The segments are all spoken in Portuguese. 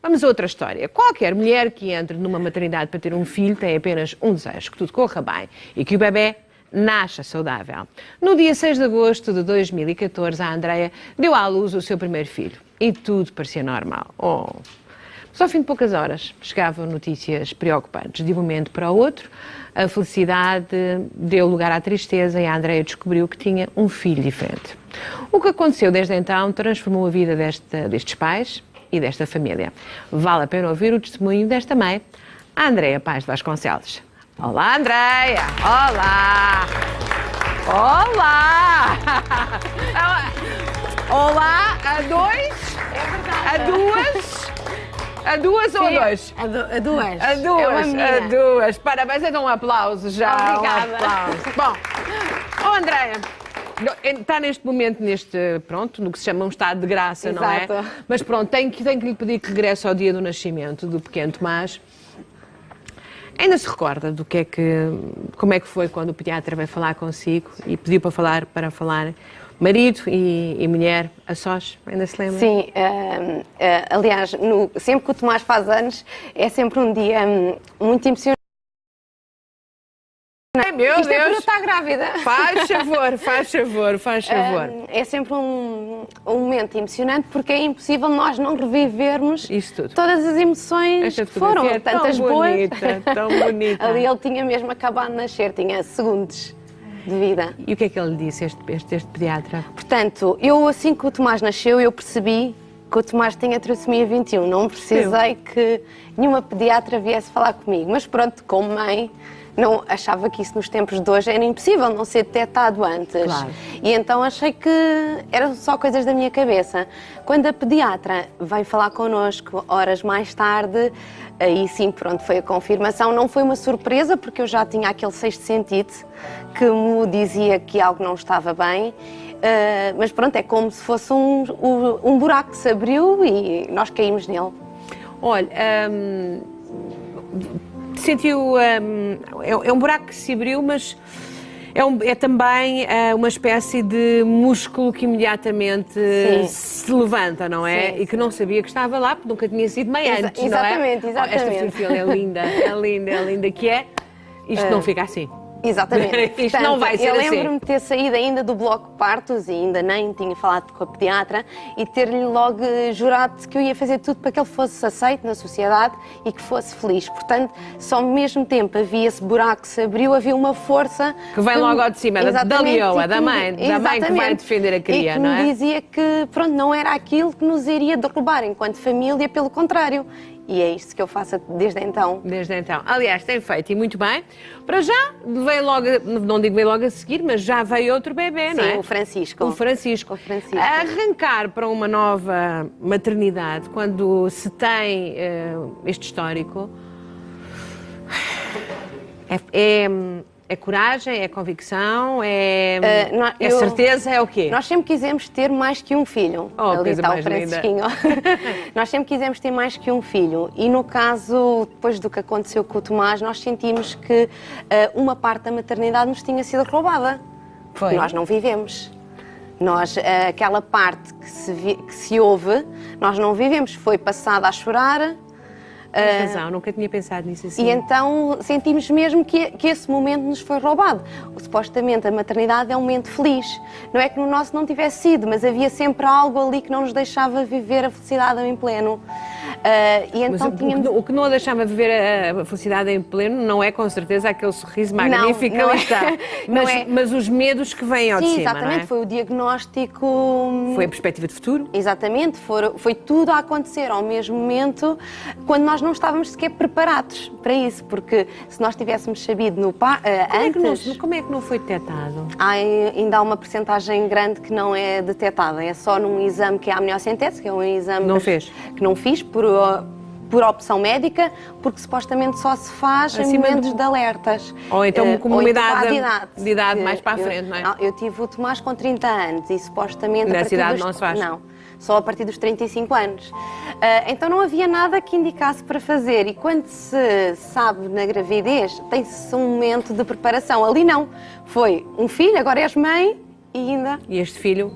Vamos a outra história. Qualquer mulher que entre numa maternidade para ter um filho tem apenas um desejo, que tudo corra bem e que o bebê nasça saudável. No dia 6 de agosto de 2014, a Andreia deu à luz o seu primeiro filho e tudo parecia normal. Mas ao fim de poucas horas chegavam notícias preocupantes. De um momento para o outro, a felicidade deu lugar à tristeza e a Andreia descobriu que tinha um filho diferente. O que aconteceu desde então transformou a vida destes pais e desta família. Vale a pena ouvir o testemunho desta mãe, a Andreia Paz de Vasconcelos. Olá, Andreia! Olá! Olá! Olá, a dois? É verdade. A duas? A duas ou a dois? A duas. A duas, É uma menina. a duas. Parabéns, então um aplauso já. Obrigada. Um aplauso. Bom, Andreia, está neste momento, pronto, no que se chama um estado de graça, não é? Exato. Mas pronto, tenho que lhe pedir que regresse ao dia do nascimento do pequeno Tomás. Ainda se recorda como é que foi quando o pediatra veio falar consigo e pediu para falar marido e mulher a sós? Ainda se lembra? Sim, aliás, sempre que o Tomás faz anos, é sempre um dia muito emocionante. Ai, meu Isto é por eu Deus! estar grávida. Faz favor, faz favor, faz favor. É sempre um momento emocionante porque é impossível nós não revivermos Isto tudo. todas as emoções Esta que foram, fotografia é tantas tão boas. bonita, tão bonita. Ali ele tinha mesmo acabado de nascer, tinha segundos de vida. E o que é que ele disse, este pediatra? Portanto, eu assim que o Tomás nasceu, eu percebi que o Tomás tinha trissomia 21. Não precisei que nenhuma pediatra viesse falar comigo. Mas pronto, como mãe, não achava que isso nos tempos de hoje era impossível não ser detectado antes. Claro. E então achei que eram só coisas da minha cabeça. Quando a pediatra veio falar connosco horas mais tarde, aí sim, pronto, foi a confirmação. Não foi uma surpresa, porque eu já tinha aquele sexto sentido que me dizia que algo não estava bem. Mas pronto, é como se fosse um buraco que se abriu e nós caímos nele. Olha, sentiu, é um buraco que se abriu, mas é também uma espécie de músculo que imediatamente se levanta, não é? Sim, e que não sabia que estava lá, porque nunca tinha sido mãe antes, exatamente, não é? exatamente. Esta fotografia é linda, é linda, é linda, que é, isto não fica assim. Exatamente. Isto Portanto, não vai ser eu assim. lembro-me de ter saído ainda do bloco de partos e ainda nem tinha falado com a pediatra e ter-lhe logo jurado que eu ia fazer tudo para que ele fosse aceito na sociedade e que fosse feliz. Portanto, só ao mesmo tempo havia esse buraco que se abriu, havia uma força... Que vem logo ao de cima, da leoa, da mãe que vai defender a cria, e que não é? me dizia que, pronto, não era aquilo que nos iria derrubar enquanto família, pelo contrário. E é isto que eu faço desde então. Desde então. Aliás, tem feito e muito bem. Para já, veio logo, não digo veio logo a seguir, mas já veio outro bebê, não é? Sim, o Francisco. O Francisco. O Francisco. Arrancar para uma nova maternidade, quando se tem este histórico, é coragem, é convicção, é certeza, é o quê? Nós sempre quisemos ter mais que um filho. Ali está o Francisquinho. Nós sempre quisemos ter mais que um filho. E no caso, depois do que aconteceu com o Tomás, nós sentimos que uma parte da maternidade nos tinha sido roubada. Foi. Nós não vivemos. Nós, aquela parte que se ouve, nós não vivemos. Foi passada a chorar. Tens razão, nunca tinha pensado nisso assim. E então sentimos mesmo que esse momento nos foi roubado. Supostamente a maternidade é um momento feliz. Não é que no nosso não tivesse sido, mas havia sempre algo ali que não nos deixava viver a felicidade em pleno. E então o que não a deixava viver a felicidade em pleno não é com certeza aquele sorriso magnífico que ali está. Mas os medos que vêm ao de cima, exatamente, não é? foi o diagnóstico... Foi a perspectiva de futuro? Exatamente, foi tudo a acontecer ao mesmo momento, quando nós não estávamos sequer preparados para isso, porque se nós tivéssemos sabido antes... Como é que não foi detectado? Ainda há uma percentagem grande que não é detectada, é só num exame que é a amniocentese, que é um exame que não fiz por opção médica, porque supostamente só se faz em momentos de alertas. Ou então com uma idade mais para a frente, não é? Não, eu tive o Tomás com 30 anos e supostamente... Nessa idade não se faz? Não, só a partir dos 35 anos. Então não havia nada que indicasse para fazer, e quando se sabe na gravidez, tem-se um momento de preparação. Ali não, foi um filho, agora és mãe e ainda... E este filho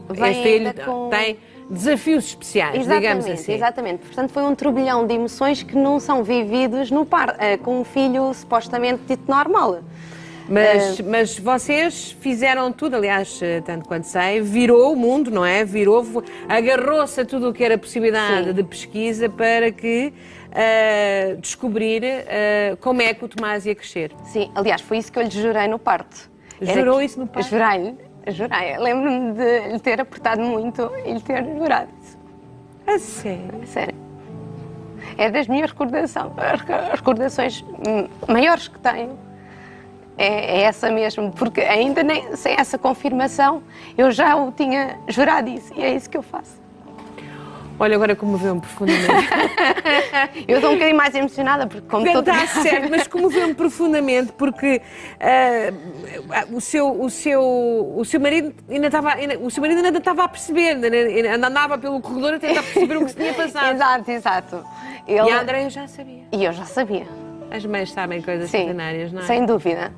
desafios especiais, digamos assim. Exatamente. Portanto, foi um turbilhão de emoções que não são vividos no par, com um filho supostamente dito normal. Mas vocês fizeram tudo, aliás, tanto quanto sei, virou o mundo, não é? Agarrou-se a tudo o que era possibilidade Sim. de pesquisa para que descobrir como é que o Tomás ia crescer. Sim, aliás, foi isso que eu lhe jurei no parto. Jurou isso no parto? Jurei-lhe. Lembro-me de lhe ter apertado muito e lhe ter jurado isso. A sério? Sério. É das minhas recordações maiores que tenho. É essa mesmo, porque ainda nem sem essa confirmação eu já o tinha jurado isso e é isso que eu faço. Olha, agora comoveu-me profundamente. Eu estou um bocadinho mais emocionada porque como Está certo, mas comoveu-me profundamente porque o seu marido ainda estava a perceber, ainda andava pelo corredor a tentar perceber o que se tinha passado. Exato. E a Andreia já sabia. E eu já sabia. As mães sabem coisas Sim, extraordinárias, não é? Sem dúvida.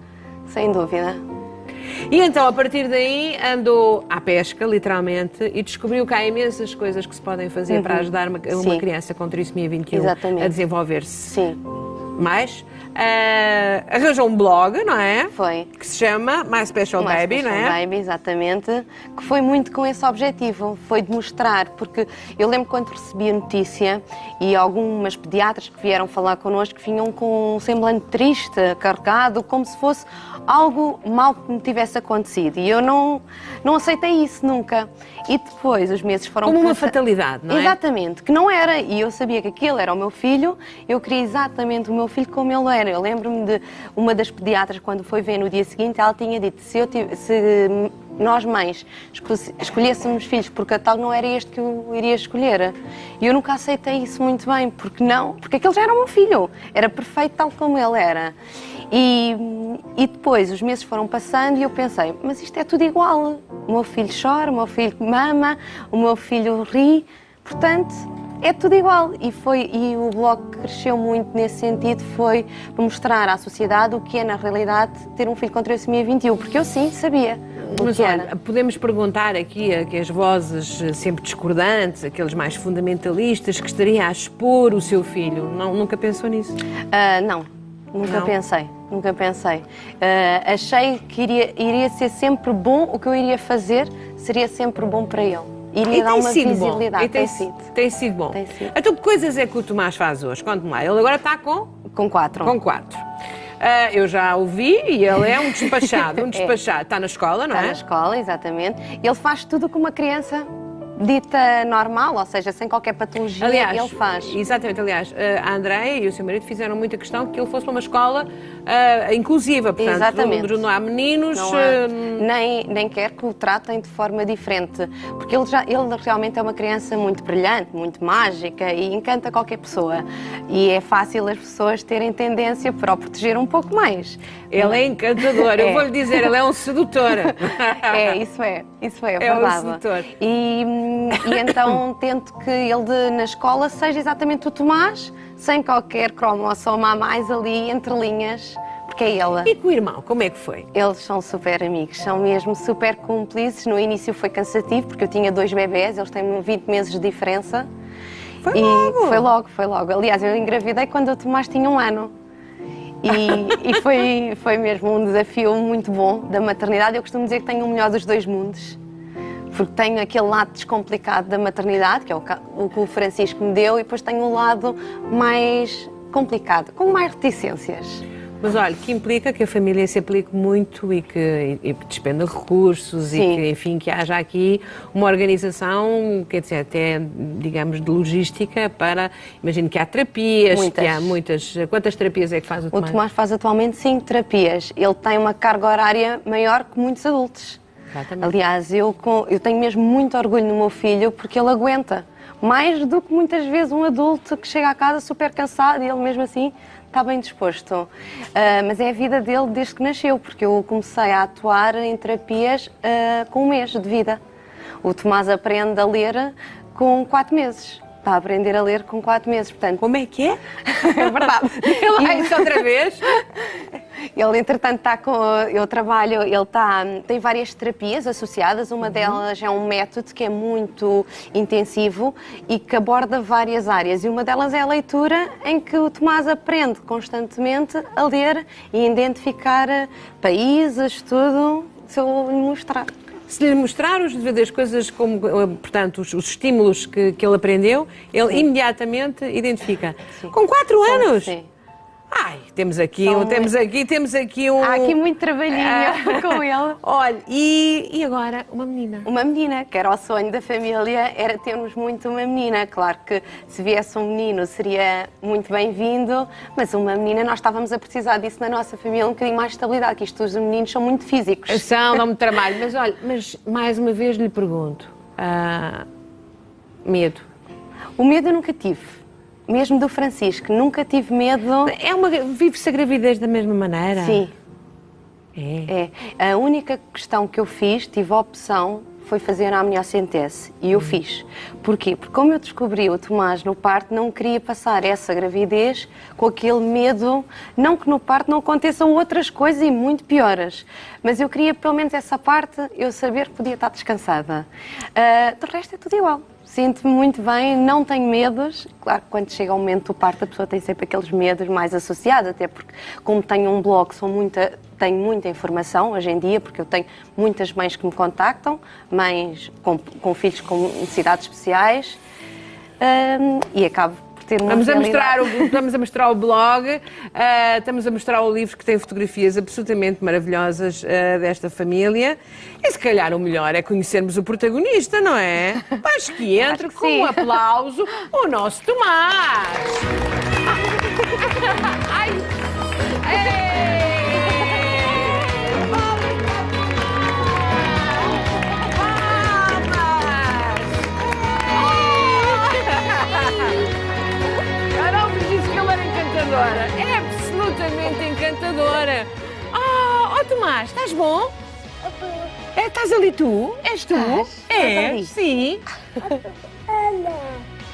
E então, a partir daí, andou à pesca, literalmente, e descobriu que há imensas coisas que se podem fazer para ajudar uma criança com trissomia 21 Exatamente. a desenvolver-se Sim. mais. Arranjou um blog, não é? Foi. Que se chama My Special Baby, não é? Baby, exatamente, que foi muito com esse objetivo, foi de mostrar, porque eu lembro quando recebi a notícia e algumas pediatras que vieram falar connosco vinham com um semblante triste, carregado, como se fosse algo mal que me tivesse acontecido e eu não aceitei isso nunca. E depois os meses foram... Como uma fatalidade, não é? Exatamente, que não era, e eu sabia que aquele era o meu filho, eu queria exatamente o meu filho como ele era. Eu lembro-me de uma das pediatras, quando foi ver no dia seguinte, ela tinha dito, se nós mães escolhêssemos filhos por catálogo, não era este que eu iria escolher. E eu nunca aceitei isso muito bem, porque aquele já era o meu filho, era perfeito tal como ele era. E depois os meses foram passando e eu pensei, mas isto é tudo igual. O meu filho chora, o meu filho mama, o meu filho ri, portanto, é tudo igual. E o blog cresceu muito nesse sentido, foi para mostrar à sociedade o que é na realidade ter um filho com trissomia 21, porque eu sim sabia. Mas olha, podemos perguntar aqui a que as vozes sempre discordantes, aqueles mais fundamentalistas, que estaria a expor o seu filho, nunca pensou nisso? Não. Nunca pensei. Achei que iria ser sempre bom, o que eu iria fazer seria sempre bom para ele. Iria dar uma visibilidade. Tem sido bom. Tem sido. Então, que coisas é que o Tomás faz hoje? Conte-me lá. Ele agora está com? Com 4. Com 4. Eu já o vi e ele é um despachado. Está na escola, não é? Está na escola, exatamente. Ele faz tudo como uma criança dita normal, ou seja, sem qualquer patologia, aliás, ele faz. Exatamente, aliás, a Andreia e o seu marido fizeram muita questão que ele fosse para uma escola inclusiva, portanto, exatamente. Não há meninos... Não há, nem quer que o tratem de forma diferente, porque ele realmente é uma criança muito brilhante, muito mágica e encanta qualquer pessoa. E é fácil as pessoas terem tendência para o proteger um pouco mais. Ele é encantador, eu vou-lhe dizer, ele é um sedutor. Isso é verdade. É um sedutor. E então tento que ele na escola seja exatamente o Tomás, sem qualquer cromossoma a mais ali entre linhas, porque é ele. E com o irmão, como é que foi? Eles são super amigos, são mesmo super cúmplices. No início foi cansativo, porque eu tinha 2 bebés, eles têm 20 meses de diferença. Foi logo. Aliás, eu engravidei quando o Tomás tinha 1 ano. E foi mesmo um desafio muito bom da maternidade. Eu costumo dizer que tenho o melhor dos 2 mundos. Porque tenho aquele lado descomplicado da maternidade, que é o que o Francisco me deu, e depois tenho um lado mais complicado, com mais reticências. Mas olha, que implica que a família se aplique muito e que despenda recursos. Sim. E que, enfim, que haja aqui uma organização, quer dizer, até, digamos, de logística para... Imagino que há terapias, muitas. Que há muitas... Quantas terapias é que faz o Tomás? O Tomás faz atualmente 5 terapias. Ele tem uma carga horária maior que muitos adultos. Exatamente. Aliás, eu tenho mesmo muito orgulho no meu filho porque ele aguenta. Mais do que muitas vezes um adulto que chega à casa super cansado e ele mesmo assim está bem disposto. Mas é a vida dele desde que nasceu, porque eu comecei a atuar em terapias com 1 mês de vida. O Tomás aprende a ler com 4 meses. Está a aprender a ler com 4 meses, portanto... Como é que é? É verdade. Isso outra vez? Ele, entretanto, eu trabalho, tem várias terapias associadas, uma delas é um método que é muito intensivo e que aborda várias áreas, e uma delas é a leitura, em que o Tomás aprende constantemente a ler e identificar países, tudo, se eu lhe mostrar. Se lhe mostrar as coisas, como, portanto, os estímulos que ele aprendeu, ele imediatamente identifica. Sim. Com 4 anos? Sim. Ai, temos aqui um... Há aqui muito trabalhinho com ele. Olha, e agora uma menina? Uma menina, que era o sonho da família, era termos muito uma menina. Claro que se viesse um menino seria muito bem-vindo, mas uma menina, nós estávamos a precisar disso na nossa família, um bocadinho mais de estabilidade, que isto, os meninos são muito físicos. Dá-me trabalho, mas olha, mais uma vez lhe pergunto, medo? O medo eu nunca tive. Mesmo do Francisco, nunca tive medo. Vive-se a gravidez da mesma maneira? Sim. É. A única questão que eu fiz, tive a opção, foi fazer a amniocentese. E eu fiz. Porquê? Porque como eu descobri o Tomás no parto, não queria passar essa gravidez com aquele medo, não que no parto não aconteçam outras coisas e muito piores, mas eu queria pelo menos essa parte, eu saber que podia estar descansada. Do resto é tudo igual. Sinto-me muito bem, não tenho medos. Claro que quando chega o momento do parto a pessoa tem sempre aqueles medos mais associados, até porque como tenho um blog, tenho muita informação hoje em dia, porque eu tenho muitas mães que me contactam, mães com filhos com necessidades especiais, e acabo por ter uma Estamos a mostrar o blog, estamos a mostrar o livro que tem fotografias absolutamente maravilhosas desta família. E se calhar o melhor é conhecermos o protagonista, não é? Acho que entre com um aplauso o nosso Tomás. Ai! É absolutamente encantadora. Oh, Tomás, estás bom? Estás ali tu? És tu? Estás? Sim.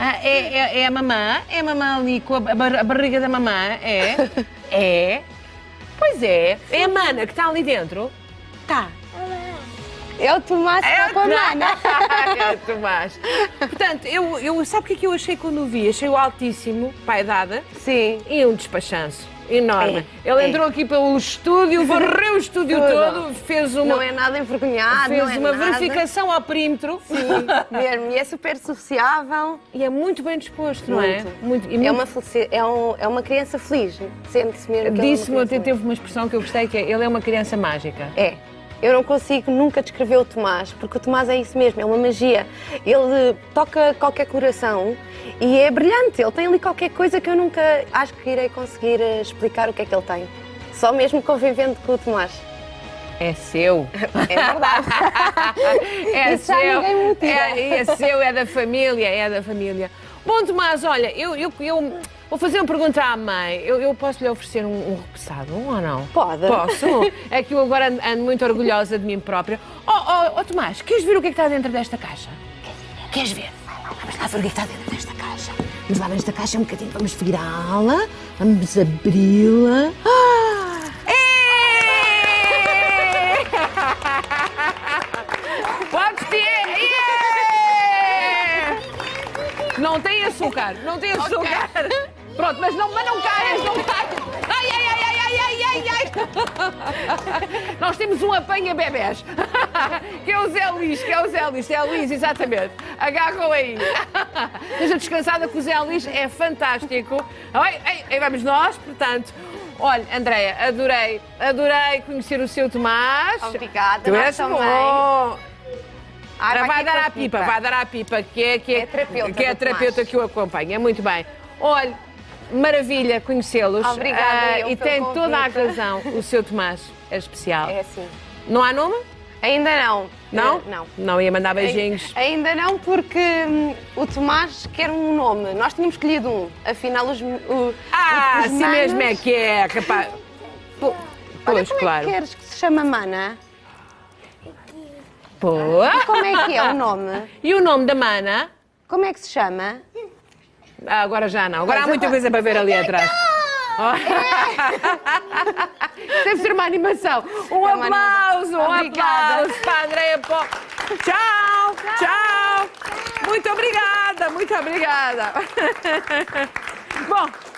É a mamã? É a mamã ali com a barriga da mamã? É? Pois é. É a mana que está ali dentro? Tá. É o Tomás com a mana. É o Tomás. Portanto, sabe o que é que eu achei quando o vi? Achei-o altíssimo, para a idade. Sim. E um despachanço enorme. Ele entrou aqui pelo estúdio, varreu o estúdio todo, fez uma... Não é nada envergonhado, fez uma verificação ao perímetro. Sim, mesmo. E é super sociável. E é muito bem disposto, não é? É uma criança feliz. Sente-se mesmo que Disse-me, teve uma expressão que eu gostei, que é: ele é uma criança mágica. É. Eu não consigo nunca descrever o Tomás, porque o Tomás é isso mesmo, é uma magia. Ele toca qualquer coração e é brilhante. Ele tem ali qualquer coisa que eu nunca acho que irei conseguir explicar o que é que ele tem. Só mesmo convivendo com o Tomás. É seu. É verdade. É isso seu. Já ninguém me tira. É seu, é da família. Bom, Tomás, olha, eu vou fazer uma pergunta à mãe. Eu posso lhe oferecer um repousado ou não? Pode. Posso? É que eu agora ando muito orgulhosa de mim própria. Oh, Tomás, queres ver o que é que está dentro desta caixa? Queres ver? Vamos lá ver o que é que está dentro desta caixa. Vamos lá ver esta caixa um bocadinho, vamos virá-la, vamos abri-la. Podes ter! Não tem açúcar. Okay. Pronto, mas não caias. Ai. Nós temos um apanha-bebés, que é o Zé Luís, é o Luís, exatamente. Agarram aí. Esteja descansada que o Zé Luís é fantástico. Aí vamos nós, portanto. Olha, Andreia, adorei conhecer o seu Tomás. Obrigada, tu és bom. Vai dar à pipa, que é a terapeuta que o acompanha. É muito bem. Olha, maravilha conhecê-los. Obrigada. E tem toda a razão. O seu Tomás é especial. É sim. Não há nome? Ainda não. Não? Não. Não ia mandar beijinhos? Ainda não, porque o Tomás quer um nome. Nós tínhamos escolhido um. Afinal, os assim manos... mesmo é que é, capaz. Pois, como claro. É que queres que se chama Mana? Pô. Como é que é o nome? E o nome da mana? Como é que se chama? Agora já não. Agora há muita coisa para ver ali atrás. Deve ser uma animação. Um aplauso para a Andreia Pó. Tchau, tchau. Muito obrigada, muito obrigada. Bom.